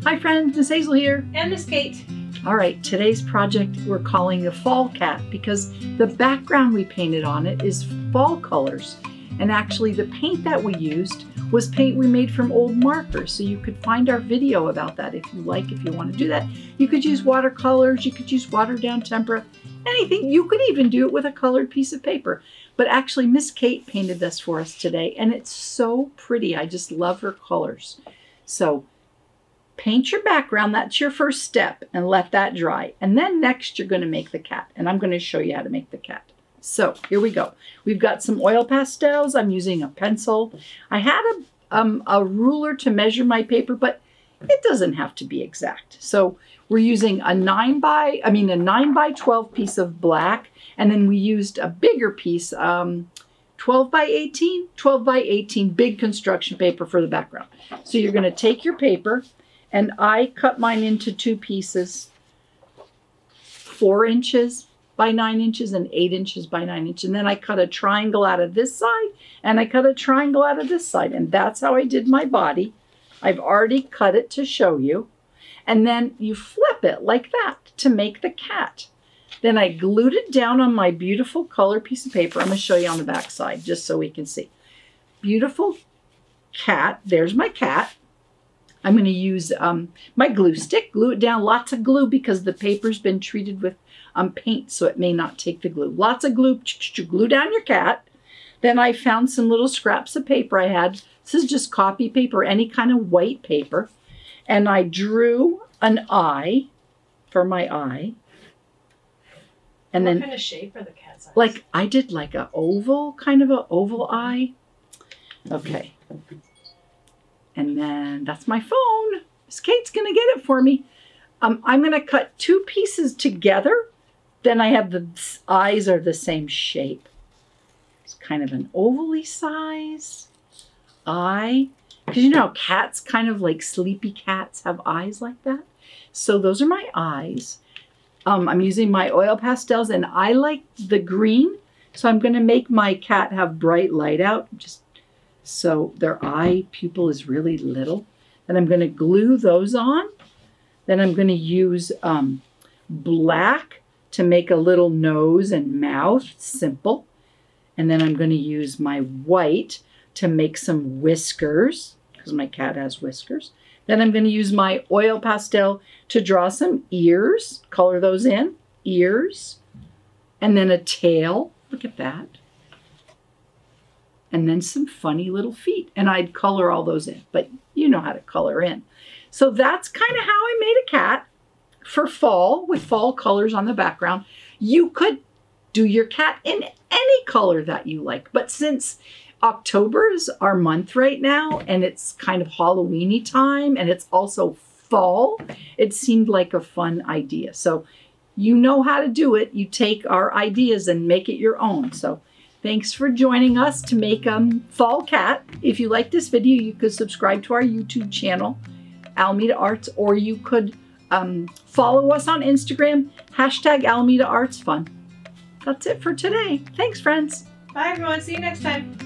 Hi friends, Miss Hazel here. And Miss Kate. All right, today's project we're calling the Fall Cat because the background we painted on it is fall colors. And actually the paint that we used was paint we made from old markers. So you could find our video about that if you like, if you want to do that. You could use watercolors, you could use watered down tempera, anything. You could even do it with a colored piece of paper. But actually Miss Kate painted this for us today and it's so pretty. I just love her colors. So paint your background, that's your first step, and let that dry. And then next you're going to make the cat, and I'm going to show you how to make the cat. So here we go. We've got some oil pastels. I'm using a pencil. I had a ruler to measure my paper, but it doesn't have to be exact. So we're using a 9 by 12 piece of black, and then we used a bigger piece, 12 by 18 big construction paper for the background. So you're going to take your paper, and I cut mine into 2 pieces, 4 inches by 9 inches and 8 inches by 9 inches. And then I cut a triangle out of this side and I cut a triangle out of this side. And that's how I did my body. I've already cut it to show you. And then you flip it like that to make the cat. Then I glued it down on my beautiful color piece of paper. I'm going to show you on the back side just so we can see. Beautiful cat. There's my cat. I'm going to use my glue stick, glue it down, lots of glue because the paper's been treated with paint, so it may not take the glue. Lots of glue, glue down your cat. Then I found some little scraps of paper I had. This is just copy paper, any kind of white paper. And I drew an eye for my eye. And what then, kind of shape are the cat's eyes? Like, I did like an oval, kind of an oval eye. Okay. And then that's my phone. Miss Kate's gonna get it for me. I'm gonna cut 2 pieces together. Then I have the eyes are the same shape. It's kind of an ovally size eye. Because you know how cats, kind of like sleepy cats, have eyes like that. So those are my eyes. I'm using my oil pastels and I like the green. So I'm gonna make my cat have bright light out. Just so their eye pupil is really little. Then I'm going to glue those on. Then I'm going to use black to make a little nose and mouth, simple. And then I'm going to use my white to make some whiskers, because my cat has whiskers. Then I'm going to use my oil pastel to draw some ears, color those in, ears. And then a tail, look at that. And then some funny little feet. And I'd color all those in, but you know how to color in. So that's kind of how I made a cat for fall with fall colors on the background. You could do your cat in any color that you like. But since October is our month right now and it's kind of Halloween-y time and it's also fall, it seemed like a fun idea. So you know how to do it. You take our ideas and make it your own. So thanks for joining us to make Fall Cat. If you like this video, you could subscribe to our YouTube channel, Alameda Arts, or you could follow us on Instagram, #AlmedaArtsFun. That's it for today. Thanks, friends. Bye, everyone. See you next time.